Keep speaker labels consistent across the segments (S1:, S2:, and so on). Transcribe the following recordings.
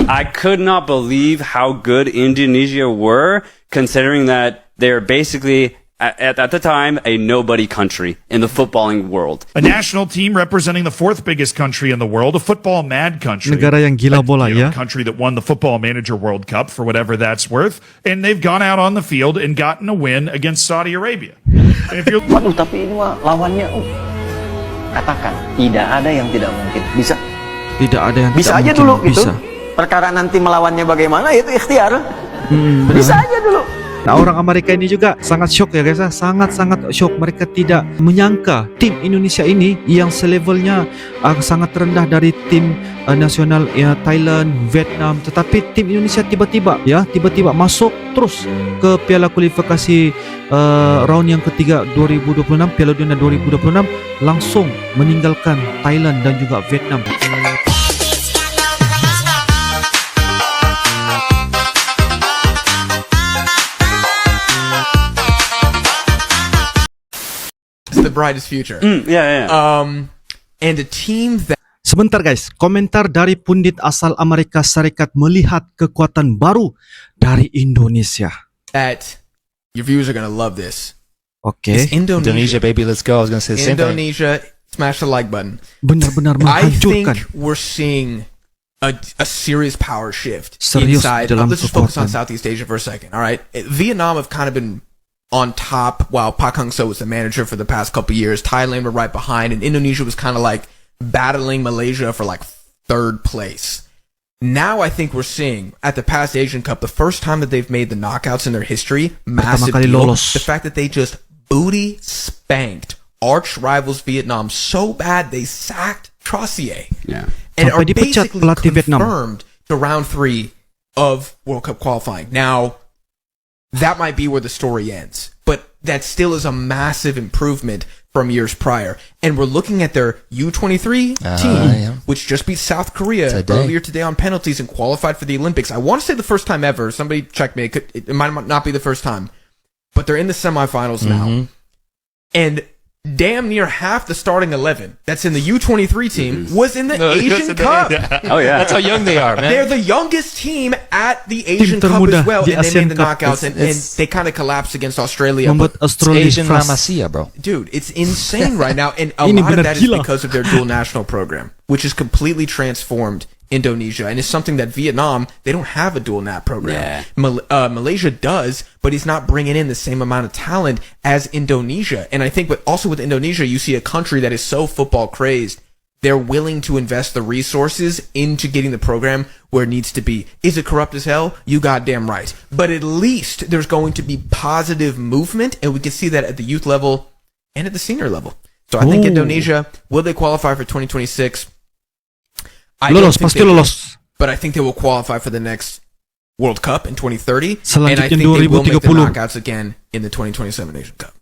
S1: I could not believe how good Indonesia were, considering that they're basically at the time a nobody country in the footballing world.
S2: A national team representing the fourth biggest country in the world, a football mad country.
S3: Negara yang gila bola, ya.
S2: A country that won the Football Manager World Cup for whatever that's worth, and they've gone out on the field and gotten a win against Saudi Arabia. And if you're
S4: Waduh, tapi ini mah lawannya katakan tidak ada yang tidak mungkin. Bisa.
S3: Tidak ada yang
S4: Bisa
S3: tidak
S4: aja
S3: mungkin.
S4: dulu gitu.
S3: Bisa.
S4: Perkara nanti melawannya bagaimana itu ikhtiar. Bisa aja dulu.
S3: Nah, orang Amerika ini juga sangat shock ya guys, sangat-sangat shock. Mereka tidak menyangka tim Indonesia ini yang selevelnya sangat rendah dari tim nasional Thailand, Vietnam, tetapi tim Indonesia tiba-tiba masuk terus ke Piala Kualifikasi round yang ketiga 2026, Piala Dunia 2026, langsung meninggalkan Thailand dan juga Vietnam.
S5: The brightest future.
S1: Yeah.
S5: And a team that
S3: Sebentar guys, komentar dari pundit asal Amerika Serikat melihat kekuatan baru dari Indonesia.
S5: your viewers are gonna love this.
S3: Oke.
S5: It's Indonesia,
S6: baby, let's go. I was gonna say the same thing.
S5: Indonesia, smash the like button.
S3: Benar-benar
S5: I think
S3: menghancurkan.
S5: we're seeing a serious power shift
S3: Serius
S5: inside.
S3: dalam
S5: Let's just focus on
S3: kekuatan.
S5: Southeast Asia for a second. All right, Vietnam have kind of been on top while Park Hang-seo was the manager for the past couple years. Thailand were right behind, and Indonesia was kind of like battling Malaysia for like third place. Now I think we're seeing at the past Asian Cup the first time that they've made the knockouts in their history. Massive
S3: kali
S5: deal.
S3: lolos.
S5: The fact that they just booty spanked arch rivals Vietnam so bad they sacked Trossier.
S1: Yeah.
S5: And
S3: Sampai
S5: are
S3: dipecat
S5: basically
S3: pelatih Vietnam.
S5: confirmed to round 3 of World Cup qualifying. Now, that might be where the story ends, but that still is a massive improvement from years prior. And we're looking at their U23 team,
S6: yeah.
S5: which just beat South Korea
S6: Today.
S5: earlier today on penalties and qualified for the Olympics. I want to say the first time ever. Somebody check me. It might not be the first time, but they're in the semifinals now. And damn near half the starting 11 that's in the U23 team was in the Asian Cup.
S1: Oh yeah.
S6: That's how young they are, man.
S5: They're the youngest team at the Asian
S3: Tim
S5: Cup
S3: termuda
S5: as well,
S3: di
S5: and they
S3: Asian
S5: made the
S3: Cup.
S5: knockouts, and they kind of collapsed against Australia.
S3: Membuat
S5: But,
S3: Australia
S6: Asian La
S3: frust-
S6: Masia, bro.
S5: dude, it's insane right now, and a
S3: Ini
S5: lot of
S3: benar
S5: that is
S3: gila.
S5: because of their dual national program, which has completely transformed Indonesia, and it's something that Vietnam, they don't have a dual nat program.
S1: Yeah.
S5: Malaysia does, but he's not bringing in the same amount of talent as Indonesia. And I think, but also with Indonesia, you see a country that is so football crazed, they're willing to invest the resources into getting the program where it needs to be. Is it corrupt as hell? You goddamn right. But at least there's going to be positive movement, and we can see that at the youth level and at the senior level. So I think
S3: Ooh.
S5: Indonesia, will they qualify for 2026? I
S3: Lolos,
S5: don't think
S3: pasti
S5: they will,
S3: lolos.
S5: but I think they will qualify for the next World Cup in 2030, and I
S3: Selanjutnya
S5: think they will make the
S3: 2030.
S5: knockouts again in the 2027 Asian Cup.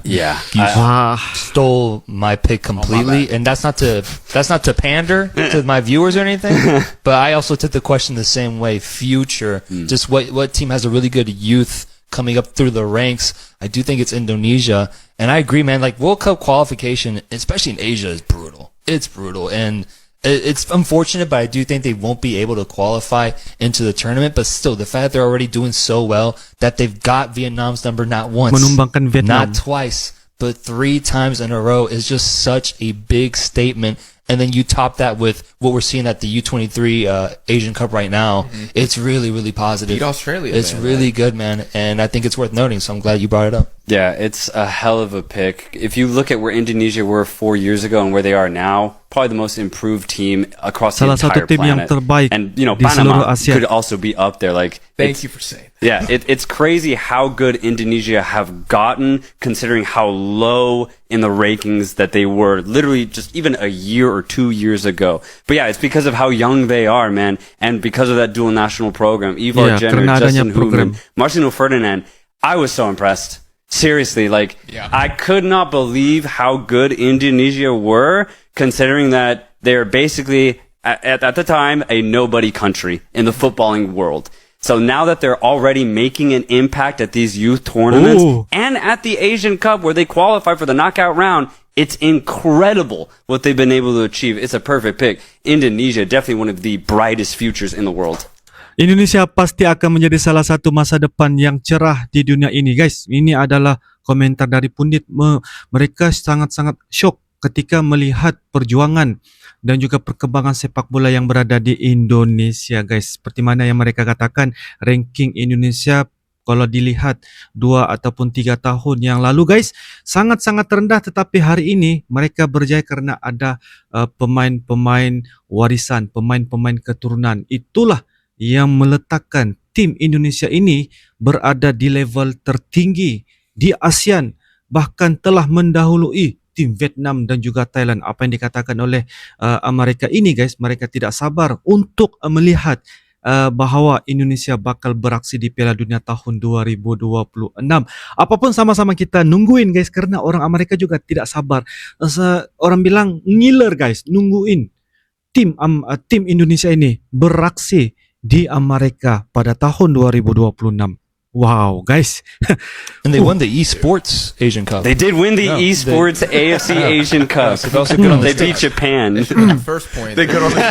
S1: Yeah.
S3: Wah,
S6: Stole my pick completely, and that's not to pander to my viewers or anything. But I also took the question the same way. Future, just what team has a really good youth coming up through the ranks? I do think it's Indonesia, and I agree, man. Like World Cup qualification, especially in Asia, is brutal. It's brutal, and it's unfortunate, but I do think they won't be able to qualify into the tournament. But still, the fact that they're already doing so well, that they've got Vietnam's number not once,
S3: Menumbangkan Vietnam.
S5: Mm.
S6: not twice, but 3 times in a row is just such a big statement. And then you top that with what we're seeing at the U23 Asian Cup right now. It's really, really positive.
S5: Beat Australia,
S6: It's
S5: man.
S6: really good, man. And I think it's worth noting, so I'm glad you brought it up.
S1: Yeah, it's a hell of a pick. If you look at where Indonesia were 4 years ago and where they are now, probably the most improved team across
S3: Salah
S1: the entire
S3: satu tim yang
S1: planet.
S3: terbaik
S1: And
S3: di
S1: Panama
S3: seluruh Asia.
S1: could also be up there. Like,
S5: Thank you for saying that.
S1: yeah, it's crazy how good Indonesia have gotten, considering how low in the rankings that they were literally just even a year or 2 years ago. But yeah, it's because of how young they are, man, and because of that dual national program. Ivar
S3: Yeah,
S1: Jenner,
S3: karena adanya
S1: Justin
S3: program.
S1: Human, Marcelo Ferdinand. I was so impressed. Seriously, like, I could not believe how good Indonesia were, considering that they're basically, at the time, a nobody country in the footballing world. So now that they're already making an impact at these youth tournaments
S3: Ooh.
S1: and at the Asian Cup where they qualify for the knockout round, it's incredible what they've been able to achieve. It's a perfect pick. Indonesia, definitely one of the brightest futures in the world.
S3: Indonesia pasti akan menjadi salah satu masa depan yang cerah di dunia ini, guys. Ini adalah komentar dari pundit. Mereka sangat-sangat syok ketika melihat perjuangan dan juga perkembangan sepak bola yang berada di Indonesia, guys. Seperti mana yang mereka katakan, ranking Indonesia kalau dilihat 2 ataupun 3 tahun yang lalu, guys, sangat-sangat rendah, tetapi hari ini mereka berjaya karena ada pemain-pemain warisan, pemain-pemain keturunan. Itulah yang meletakkan tim Indonesia ini berada di level tertinggi di ASEAN, bahkan telah mendahului tim Vietnam dan juga Thailand. Apa yang dikatakan oleh mereka ini, guys, mereka tidak sabar untuk melihat bahawa Indonesia bakal beraksi di Piala Dunia tahun 2026. Apapun sama-sama kita nungguin, guys, karena orang Amerika juga tidak sabar. Orang bilang ngiler, guys, nungguin tim Indonesia ini beraksi di Amerika pada tahun 2026. Wow, guys.
S6: And they won the esports Asian Cup.
S1: They did win the esports AFC Asian Cup.
S6: So also good on the
S1: They beat Japan.
S5: First point.
S1: They good on the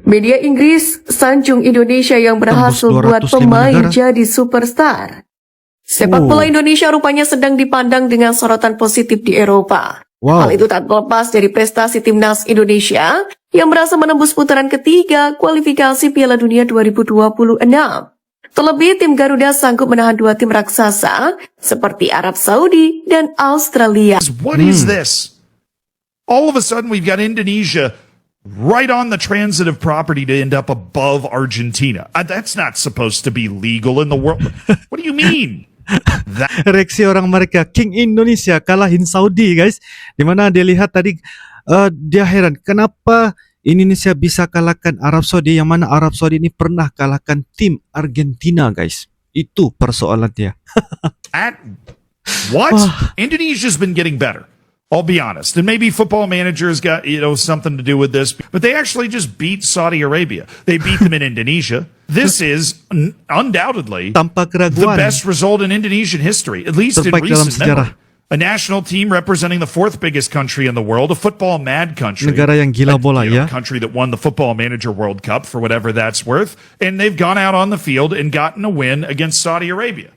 S7: Media Inggris sanjung Indonesia yang berhasil
S3: Tembus
S7: buat
S3: 205
S7: pemain
S3: negara.
S7: jadi superstar. Sepak bola Indonesia rupanya sedang dipandang dengan sorotan positif di Eropa.
S3: Wow.
S7: Hal itu tak terlepas dari prestasi timnas Indonesia yang berhasil menembus putaran ketiga kualifikasi Piala Dunia 2026. Terlebih tim Garuda sanggup menahan 2 tim raksasa seperti Arab Saudi dan Australia.
S2: What is this? All of a sudden, we've got Indonesia right on the transitive property to end up above Argentina. That's not supposed to be legal in the world. What do you mean?
S3: Reaksi orang mereka, King Indonesia kalahin Saudi, guys. Dimana dia lihat tadi, dia heran kenapa Indonesia bisa kalahkan Arab Saudi, yang mana Arab Saudi ini pernah kalahkan tim Argentina, guys. Itu persoalan dia.
S2: What? Indonesia's been getting better. I'll be honest. And maybe Football Manager's got, something to do with this, but they actually just beat Saudi Arabia. They beat them in Indonesia. This is undoubtedly
S3: Tanpa
S2: the
S3: keraguan.
S2: best result in Indonesian history, at least in
S3: Terbaik dalam
S2: recent
S3: sejarah.
S2: memory. A national team representing the 4th biggest country in the world, a football mad country.
S3: Negara yang gila bola, ya.
S2: A country that won the Football Manager World Cup for whatever that's worth. And they've gone out on the field and gotten a win against Saudi Arabia.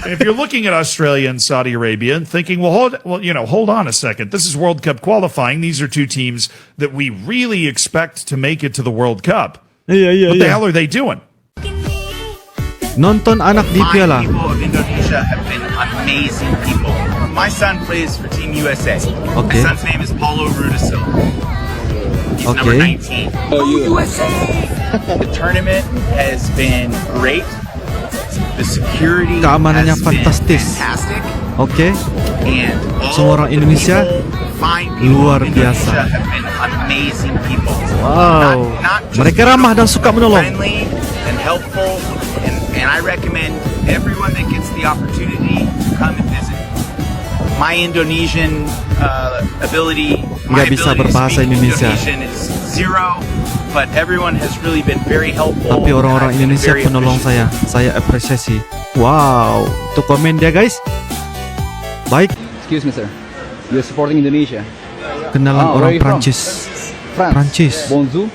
S2: And if you're looking at Australia and Saudi Arabia and thinking, hold on a second. This is World Cup qualifying. These are 2 teams that we really expect to make it to the World Cup.
S3: Iya.
S2: What the hell are they doing?
S3: Nonton anak di piala.
S8: People of Indonesia have been amazing people. My son plays for Team USA.
S3: Okay.
S8: My son's name is Paulo Rudisil. He's number
S3: Okay.
S8: 19. USA! The tournament has been great. The security
S3: Keamanannya
S8: has been
S3: fantastis.
S8: fantastic.
S3: Oke.
S8: And all
S3: Semua orang
S8: the
S3: Indonesia
S8: people, fine people
S3: luar
S8: of
S3: biasa.
S8: Indonesia have been amazing people.
S3: Wow.
S8: Not just
S3: Mereka ramah dan suka menolong.
S8: friendly and helpful, and I recommend everyone that gets the opportunity to come and visit. My Indonesian ability, my
S3: Nggak bisa
S8: ability to
S3: berbahasa
S8: speak
S3: Indonesia.
S8: Indonesian is 0, but everyone has really been very helpful.
S3: Tapi orang-orang
S8: and I've been
S3: Indonesia
S8: very
S3: penolong
S8: appreciative.
S3: saya apresiasi. Wow, itu komen dia, guys. Baik,
S9: Excuse me, sir. You're supporting Indonesia.
S3: kenalan
S9: Where are
S3: orang
S9: you from?
S3: Prancis.
S9: France.
S3: Prancis.
S9: Bonjour.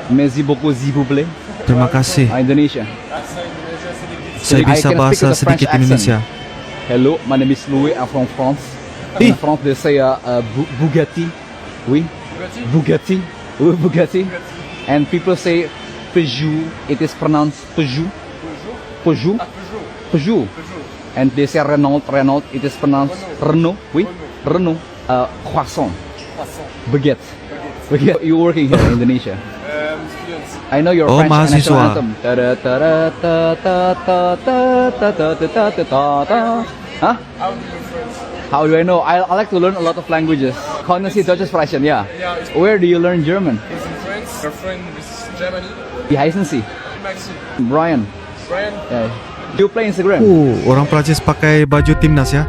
S9: Merci beaucoup, s'il vous plaît.
S3: Terima kasih.
S9: Indonesia.
S3: Saya
S9: I
S3: bisa
S9: can speak
S3: bahasa
S9: with a French
S3: sedikit Indonesia.
S9: Hello, my name is Louis. I'm from France.
S3: Eh.
S9: In France, they say Bugatti. Oui. Bugatti. Oui, Bugatti. And people say Peugeot. It is pronounced Peugeot. Peugeot. Peugeot. And they say Renault. Renault. It is pronounced Renault. Oui. Renault. Croissant. Baguette. Baguette. You're working here in Indonesia. I know your
S3: Oh,
S9: French national
S3: mahasiswa.
S9: anthem. Huh? How do I know? I like to learn a lot of languages. Können Sie Deutsches sprechen? Yeah. Where do you learn German? Wie heißen Sie? Brian. Yeah. Do you play Instagram?
S3: Orang Prancis pakai baju timnas ya.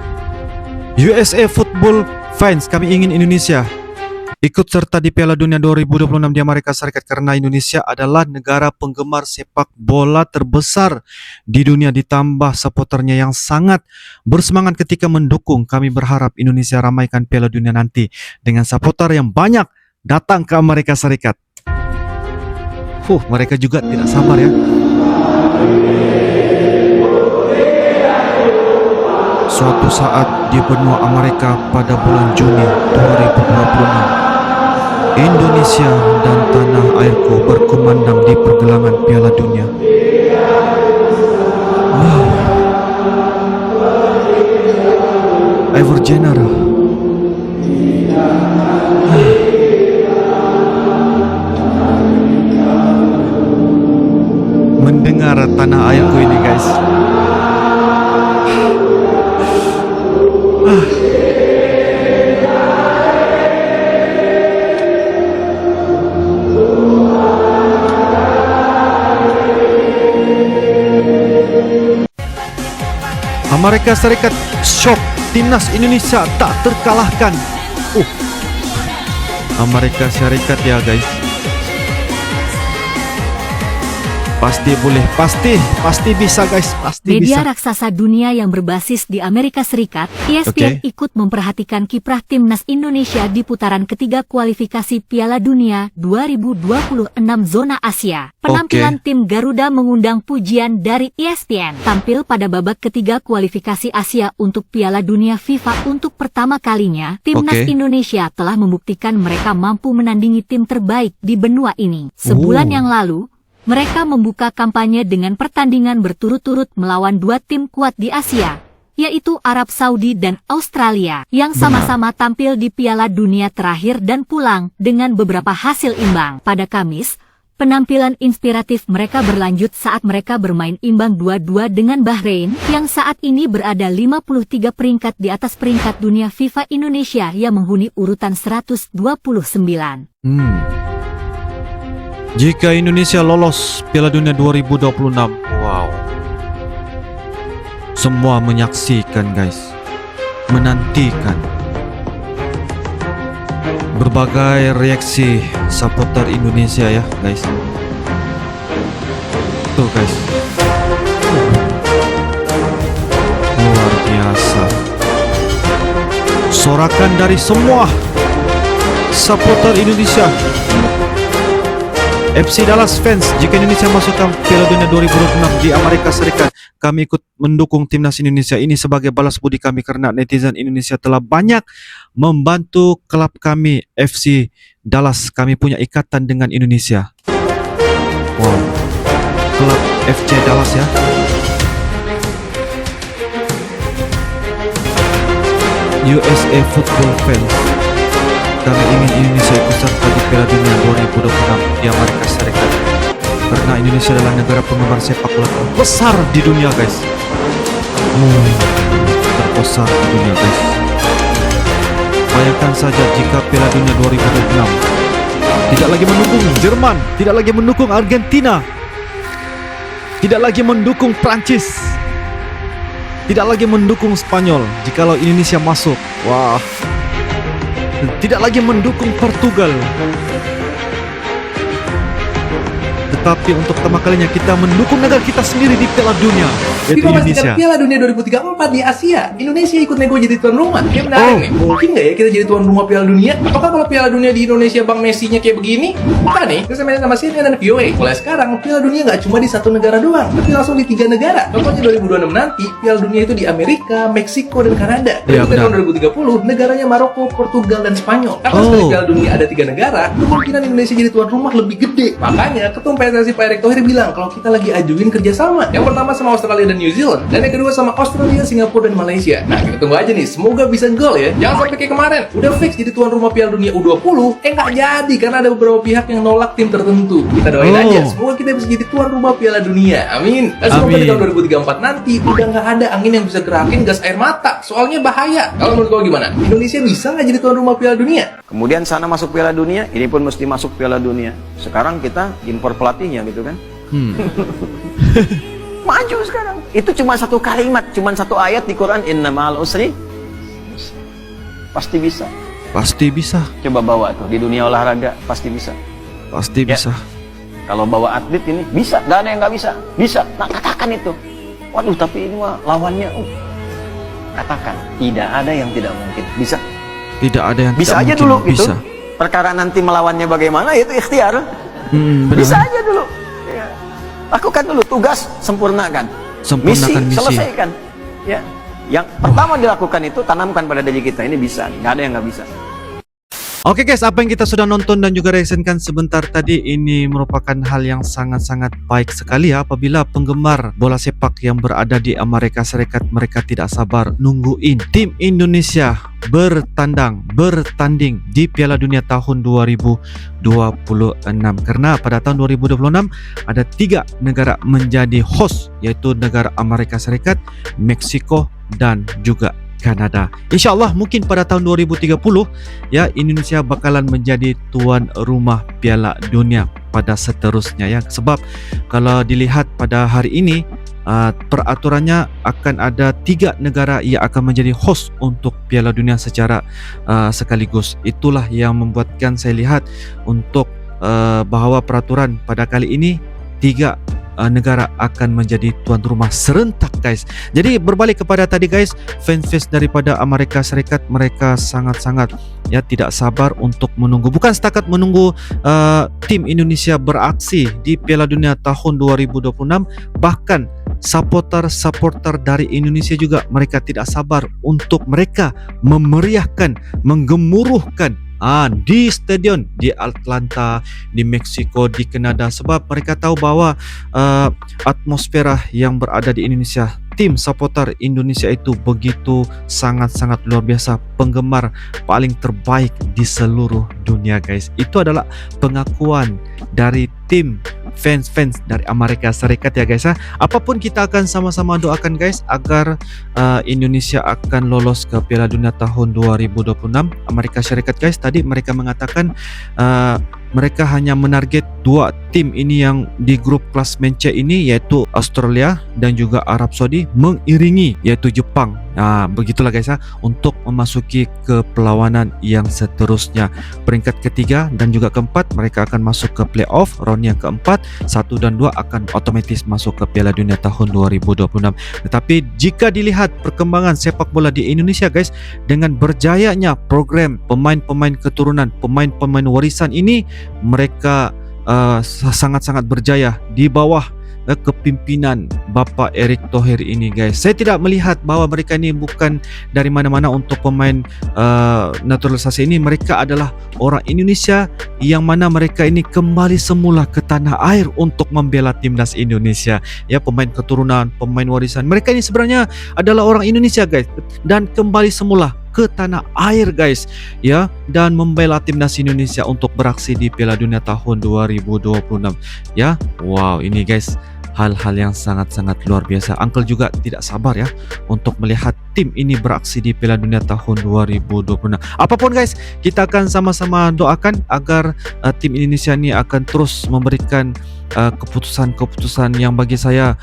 S3: USA Football fans, kami ingin Indonesia ikut serta di Piala Dunia 2026 di Amerika Serikat karena Indonesia adalah negara penggemar sepak bola terbesar di dunia, ditambah supporternya yang sangat bersemangat ketika mendukung. Kami berharap Indonesia ramaikan Piala Dunia nanti dengan supporter yang banyak datang ke Amerika Serikat. Mereka juga tidak sabar ya. Suatu saat di benua Amerika pada bulan Juni 2026, Indonesia dan tanah airku berkumandang di pergelangan Piala Dunia. Ever Jenner. Mendengar tanah airku ini, guys. Amerika Serikat shock, timnas Indonesia tak terkalahkan. Amerika Serikat ya guys. Pasti boleh, pasti bisa guys, pasti
S10: Media
S3: bisa.
S10: raksasa dunia yang berbasis di Amerika Serikat, ESPN ikut memperhatikan kiprah timnas Indonesia di putaran ketiga kualifikasi Piala Dunia 2026 zona Asia. Penampilan tim Garuda mengundang pujian dari ESPN. Tampil pada babak ketiga kualifikasi Asia untuk Piala Dunia FIFA untuk pertama kalinya, timnas Indonesia telah membuktikan mereka mampu menandingi tim terbaik di benua ini. Sebulan yang lalu, mereka membuka kampanye dengan pertandingan berturut-turut melawan dua tim kuat di Asia, yaitu Arab Saudi dan Australia, yang sama-sama tampil di Piala Dunia terakhir dan pulang dengan beberapa hasil imbang. Pada Kamis, penampilan inspiratif mereka berlanjut saat mereka bermain imbang 2-2 dengan Bahrain, yang saat ini berada 53 peringkat di atas peringkat dunia FIFA. Indonesia yang menghuni urutan 129.
S3: Jika Indonesia lolos Piala Dunia 2026, wow. Semua menyaksikan guys, menantikan berbagai reaksi supporter Indonesia ya guys. Tuh guys, luar biasa. Sorakan dari semua supporter Indonesia. FC Dallas fans, jika Indonesia masuk ke Piala Dunia 2026 di Amerika Serikat, kami ikut mendukung timnas Indonesia ini sebagai balas budi kami karena netizen Indonesia telah banyak membantu klub kami FC Dallas. Kami punya ikatan dengan Indonesia. Wow, klub FC Dallas ya. USA Football fans, kami ingin Indonesia ikut serta di Piala Dunia 2026 di Amerika Serikat karena Indonesia adalah negara penggemar sepak bola terbesar di dunia guys. Terbesar di dunia guys. Bayangkan saja jika Piala Dunia 2026 tidak lagi mendukung Jerman, tidak lagi mendukung Argentina, tidak lagi mendukung Prancis, tidak lagi mendukung Spanyol. Jikalau Indonesia masuk, wah, tidak lagi mendukung Portugal. Tetapi untuk pertama kalinya kita mendukung negara kita sendiri di Piala Dunia, yaitu Indonesia.
S11: Piala Dunia 2034 di Asia, Indonesia ikut nego jadi tuan rumah. Kayak menarik nih. Mungkin nggak ya kita jadi tuan rumah Piala Dunia? Apakah kalau Piala Dunia di Indonesia Bang Messi-nya kayak begini? Bukan nih. Kita main sama sini dan VOA. Mulai sekarang Piala Dunia nggak cuma di satu negara doang, tapi langsung di 3 negara. Contohnya 2026 nanti Piala Dunia itu di Amerika, Meksiko, dan Kanada. Dan tahun 2030 negaranya Maroko, Portugal, dan Spanyol. Karena sekali Piala Dunia ada 3 negara, kemungkinan Indonesia jadi tuan rumah lebih gede. Makanya Ketum PSSI Pak Erick Thohir bilang kalau kita lagi ajuin kerjasama. Yang pertama sama Australia dan New Zealand, dan yang kedua sama Australia, Singapura, dan Malaysia. Nah, kita tunggu aja nih, semoga bisa gol ya. Jangan sampai kayak kemarin, udah fix jadi tuan rumah Piala Dunia U20, nggak jadi karena ada beberapa pihak yang nolak tim tertentu. Kita doain aja, semoga kita bisa jadi tuan rumah Piala Dunia. Amin. Dan semoga di tahun 2034 nanti udah nggak ada angin yang bisa gerakin gas air mata, soalnya bahaya. Kalau menurut kau gimana? Indonesia bisa nggak jadi tuan rumah Piala Dunia?
S4: Kemudian sana masuk Piala Dunia, ini pun mesti masuk Piala Dunia. Sekarang kita impor pelatihnya gitu kan. Maju sekarang. Itu cuma satu kalimat, cuma satu ayat di Quran, innamal usri pasti bisa.
S3: Pasti bisa.
S4: Coba bawa tuh di dunia olahraga, pasti bisa.
S3: Pasti
S4: Ya.
S3: bisa.
S4: Kalau bawa atlet ini bisa, nggak ada yang nggak bisa. Bisa, nah katakan itu. Waduh, tapi ini mah lawannya, katakan tidak ada yang tidak mungkin. Bisa.
S3: Tidak ada yang
S4: Bisa
S3: tidak
S4: aja
S3: mungkin.
S4: dulu gitu.
S3: Bisa.
S4: Perkara nanti melawannya bagaimana itu ikhtiar.
S3: Benar.
S4: Bisa aja dulu. Ya. Lakukan dulu tugas, sempurnakan.
S3: Sempurnakan misi.
S4: Selesaikan. Ya. Yang pertama dilakukan itu tanamkan pada diri kita, ini bisa, nggak ada yang nggak bisa.
S3: Oke guys, apa yang kita sudah nonton dan juga reaksikan sebentar tadi ini merupakan hal yang sangat-sangat baik sekali ya. Apabila penggemar bola sepak yang berada di Amerika Serikat, mereka tidak sabar nungguin tim Indonesia bertanding di Piala Dunia tahun 2026. Karena pada tahun 2026 ada 3 negara menjadi host, yaitu negara Amerika Serikat, Meksiko, dan juga Kanada. Insya Allah mungkin pada tahun 2030 ya Indonesia bakalan menjadi tuan rumah Piala Dunia pada seterusnya ya. Sebab kalau dilihat pada hari ini peraturannya akan ada 3 negara yang akan menjadi host untuk Piala Dunia secara sekaligus. Itulah yang membuatkan saya lihat untuk bahawa peraturan pada kali ini 3 negara akan menjadi tuan rumah serentak guys. Jadi berbalik kepada tadi guys, fans daripada Amerika Serikat, mereka sangat-sangat ya tidak sabar untuk menunggu, bukan setakat menunggu tim Indonesia beraksi di Piala Dunia tahun 2026, bahkan supporter dari Indonesia juga mereka tidak sabar untuk mereka memeriahkan, menggemuruhkan di stadion di Atlanta, di Meksiko, di Kanada. Sebab mereka tahu bahwa atmosfera yang berada di Indonesia, tim supporter Indonesia itu begitu sangat-sangat luar biasa, penggemar paling terbaik di seluruh dunia guys. Itu adalah pengakuan dari tim fans dari Amerika Serikat ya guys ya. Apapun kita akan sama-sama doakan guys agar Indonesia akan lolos ke Piala Dunia tahun 2026. Amerika Serikat guys tadi mereka mengatakan mereka hanya menarget 2 tim ini yang di grup klasmen C ini, yaitu Australia dan juga Arab Saudi, mengiringi yaitu Jepang. Begitulah guys ya, untuk memasuki ke perlawanan yang seterusnya. Peringkat ketiga dan juga keempat mereka akan masuk ke playoff round yang keempat. 1 dan 2 akan otomatis masuk ke Piala Dunia tahun 2026. Tetapi jika dilihat perkembangan sepak bola di Indonesia guys, dengan berjayanya program pemain-pemain keturunan, pemain-pemain warisan ini, mereka sangat-sangat berjaya di bawah kepimpinan Bapak Erick Thohir ini guys. Saya tidak melihat bahwa mereka ini bukan dari mana-mana untuk pemain naturalisasi ini. Mereka adalah orang Indonesia yang mana mereka ini kembali semula ke tanah air untuk membela timnas Indonesia. Ya, pemain keturunan, pemain warisan. Mereka ini sebenarnya adalah orang Indonesia guys, dan kembali semula ke tanah air guys ya, dan membela timnas Indonesia untuk beraksi di Piala Dunia tahun 2026 ya. Wow, ini guys hal-hal yang sangat-sangat luar biasa. Uncle juga tidak sabar ya untuk melihat tim ini beraksi di Piala Dunia tahun 2026. Apapun guys, kita akan sama-sama doakan agar tim Indonesia ini akan terus memberikan keputusan-keputusan yang bagi saya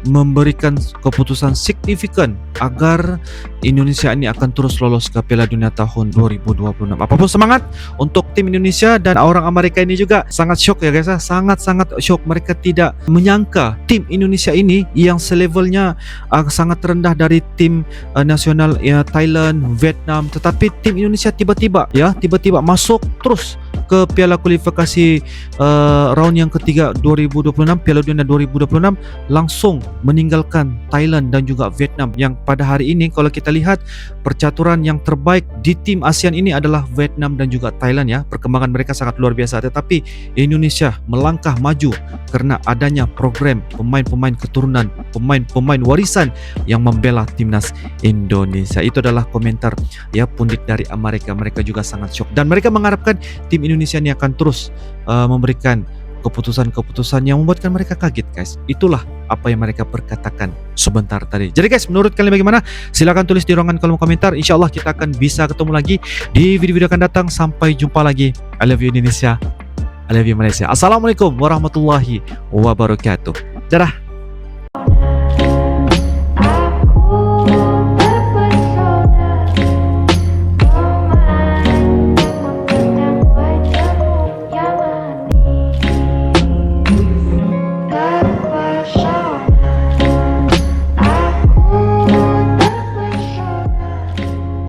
S3: memberikan keputusan signifikan agar Indonesia ini akan terus lolos ke Piala Dunia tahun 2026. Apapun semangat untuk tim Indonesia, dan orang Amerika ini juga sangat syok ya guys, sangat-sangat syok. Mereka tidak menyangka tim Indonesia ini yang selevelnya sangat rendah dari tim nasional ya, Thailand, Vietnam, tetapi tim Indonesia tiba-tiba masuk terus ke piala kualifikasi round yang ketiga 2026, Piala Dunia 2026, langsung meninggalkan Thailand dan juga Vietnam, yang pada hari ini kalau kita lihat percaturan yang terbaik di tim ASEAN ini adalah Vietnam dan juga Thailand ya. Perkembangan mereka sangat luar biasa, tetapi Indonesia melangkah maju karena adanya program pemain-pemain keturunan, pemain-pemain warisan yang membela timnas Indonesia. Itu adalah komentar ya pundit dari Amerika. Mereka juga sangat syok dan mereka mengharapkan tim Indonesia ini akan terus memberikan keputusan-keputusan yang membuatkan mereka kaget guys. Itulah apa yang mereka perkatakan sebentar tadi. Jadi guys, menurut kalian bagaimana? Silahkan tulis di ruangan kolom komentar. InsyaAllah kita akan bisa ketemu lagi di video-video akan datang. Sampai jumpa lagi. I love you Indonesia, I love you Malaysia. Assalamualaikum warahmatullahi wabarakatuh. Dadah.